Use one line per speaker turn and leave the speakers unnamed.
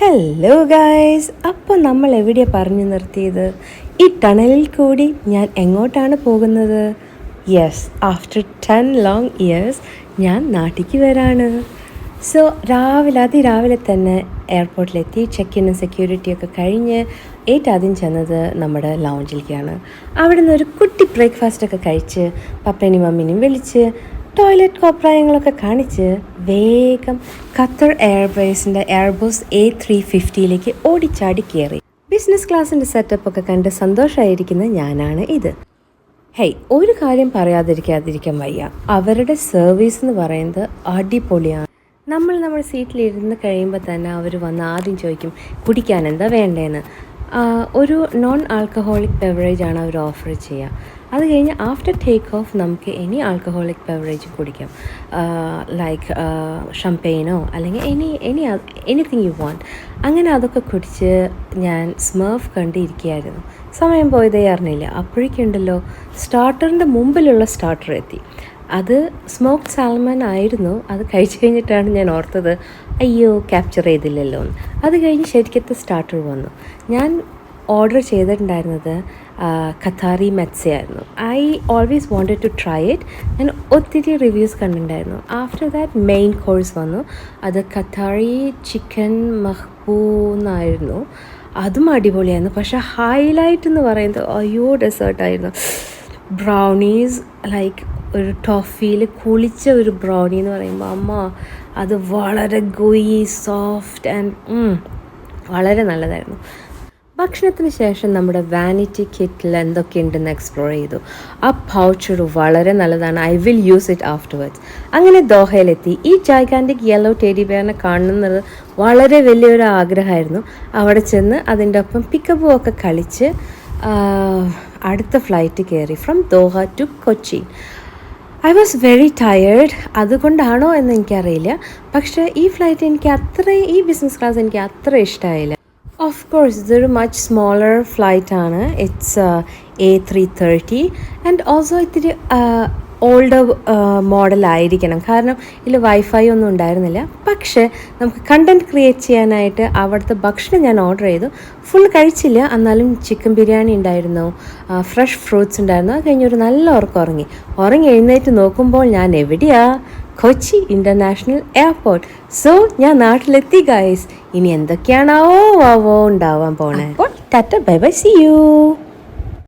Hello guys, അപ്പോൾ നമ്മൾ എവിടെയാണ് പറഞ്ഞു നിർത്തിയത്? ഈ ടണലിൽ കൂടി ഞാൻ എങ്ങോട്ടാണ് പോകുന്നത്? യെസ്, ആഫ്റ്റർ 10 ലോങ് ഇയേഴ്സ് ഞാൻ നാട്ടിലേക്ക് വരാണ്. സോ അതിരാവിലെ തന്നെ എയർപോർട്ടിലെത്തി ചെക്ക് ഇന്നും സെക്യൂരിറ്റിയൊക്കെ കഴിഞ്ഞ് ആദ്യം ചെന്നത് നമ്മുടെ ലൗഞ്ചിലേക്കാണ്. അവിടെ നിന്ന് ഒരു കുട്ടി ബ്രേക്ക്ഫാസ്റ്റൊക്കെ കഴിച്ച് പപ്പേനെയും മമ്മീനെയും വിളിച്ച് ടോയ്ലറ്റ് കോപ്രായങ്ങളൊക്കെ കാണിച്ച് വേഗം ഖത്തർ എയർവേസിൻ്റെ എയർബസ് A350 ഓടിച്ചാടി കയറി. ബിസിനസ് ക്ലാസ്സിൻ്റെ സെറ്റപ്പൊക്കെ കണ്ട് സന്തോഷമായിരിക്കുന്ന ഞാനാണ് ഇത്. ഒരു കാര്യം പറയാതിരിക്കാൻ വയ്യ, അവരുടെ സർവീസ് എന്ന് പറയുന്നത് അടിപൊളിയാണ്. നമ്മുടെ സീറ്റിലിരുന്ന് കഴിയുമ്പോൾ തന്നെ അവർ വന്ന് ആദ്യം ചോദിക്കും കുടിക്കാൻ എന്താ വേണ്ടതെന്ന്. ഒരു നോൺ ആൽക്കഹോളിക് ബെവറേജാണ് അവർ ഓഫർ ചെയ്യുക. അത് കഴിഞ്ഞ് ആഫ്റ്റർ ടേക്ക് ഓഫ് നമുക്ക് എനി ആൽക്കഹോളിക് ബെവറേജ് കുടിക്കാം, ലൈക്ക് ഷംപെയിനോ അല്ലെങ്കിൽ എനിത്തിങ് യു വാണ്ട്. അങ്ങനെ അതൊക്കെ കുടിച്ച് ഞാൻ സ്മർഫ് കണ്ടിരിക്കുകയായിരുന്നു. സമയം പോയതേ അറിഞ്ഞില്ല. അപ്പോഴേക്കുണ്ടല്ലോ സ്റ്റാർട്ടറിൻ്റെ മുമ്പിലുള്ള സ്റ്റാർട്ടർ എത്തി. അത് സ്മോക്ഡ് സാൽമൺ ആയിരുന്നു. അത് കഴിച്ചു കഴിഞ്ഞിട്ടാണ് ഞാൻ ഓർത്തത് അയ്യോ ക്യാപ്ചർ ചെയ്തില്ലല്ലോ എന്ന്. അത് കഴിഞ്ഞ് ശരിക്കത്തെ സ്റ്റാർട്ടർ വന്നു. ഞാൻ ഓർഡർ ചെയ്തിട്ടുണ്ടായിരുന്നത് ഖത്താറി മെറ്റ്സയായിരുന്നു. I always wanted to try it. ഞാൻ ഒത്തിരി റിവ്യൂസ് കണ്ടിട്ടുണ്ടായിരുന്നു. ആഫ്റ്റർ ദാറ്റ് മെയിൻ കോഴ്സ് വന്നു. അത് ഖത്താറി ചിക്കൻ മഹ്ബൂന്നായിരുന്നു. അതും അടിപൊളിയായിരുന്നു. പക്ഷേ ഹൈലൈറ്റ് എന്ന് പറയുന്നത് ഡെസേർട്ടായിരുന്നു. ബ്രൗണീസ്, ലൈക്ക് ഒരു ടോഫിയിൽ കുളിച്ച ഒരു ബ്രൗണി എന്ന് പറയുമ്പോൾ അത് വളരെ ഗോയി സോഫ്റ്റ് ആൻഡ് വളരെ നല്ലതായിരുന്നു. ഭക്ഷണത്തിന് ശേഷം നമ്മുടെ വാനിറ്റി കിറ്റിൽ എന്തൊക്കെയുണ്ടെന്ന് എക്സ്പ്ലോർ ചെയ്തു. ആ പൗച്ചർ വളരെ നല്ലതാണ്. I will use it afterwards. അങ്ങനെ ദോഹയിലെത്തി. ഈ ജൈഗാൻറ്റിക് യെല്ലോ ടെഡി ബെയറിനെ കാണുന്നത് വളരെ വലിയൊരു ആഗ്രഹമായിരുന്നു. അവിടെ ചെന്ന് അതിൻ്റെ ഒപ്പം പിക്കപ്പും ഒക്കെ കളിച്ച് അടുത്ത ഫ്ലൈറ്റ് കയറി from Doha to Kochi. I was very tired. അതുകൊണ്ടാണോ എന്ന് എനിക്കറിയില്ല. പക്ഷേ ഈ ബിസിനസ് ക്ലാസ് എനിക്ക് അത്ര ഇഷ്ടമായില്ല. ഓഫ് കോഴ്സ് ഇതൊരു മച്ച് സ്മോളർ ഫ്ലൈറ്റാണ്. ഇറ്റ്സ് A330 ആൻഡ് ഓൾസോ ഇത്തിരി ഓൾഡർ മോഡലായിരിക്കണം. കാരണം ഇതിൽ വൈഫൈ ഒന്നും ഉണ്ടായിരുന്നില്ല. പക്ഷേ നമുക്ക് കണ്ടൻറ്റ് ക്രിയേറ്റ് ചെയ്യാനായിട്ട് അവിടുത്തെ ഭക്ഷണം ഞാൻ ഓർഡർ ചെയ്തു. ഫുൾ കഴിച്ചില്ല, എന്നാലും ചിക്കൻ ബിരിയാണി ഉണ്ടായിരുന്നു, ഫ്രഷ് ഫ്രൂട്ട്സ് ഉണ്ടായിരുന്നു. അത് കഴിഞ്ഞൊരു നല്ല ഉറങ്ങി എഴുന്നേറ്റ് നോക്കുമ്പോൾ ഞാൻ എവിടെയാ? Kochi international airport. സോ ഞാൻ നാട്ടിലെത്തി ഗൈസ്. ഇനി എന്തൊക്കെയാണാവോ ഉണ്ടാവാൻ പോണേ. അപ്പോൾ tata bye bye, see U.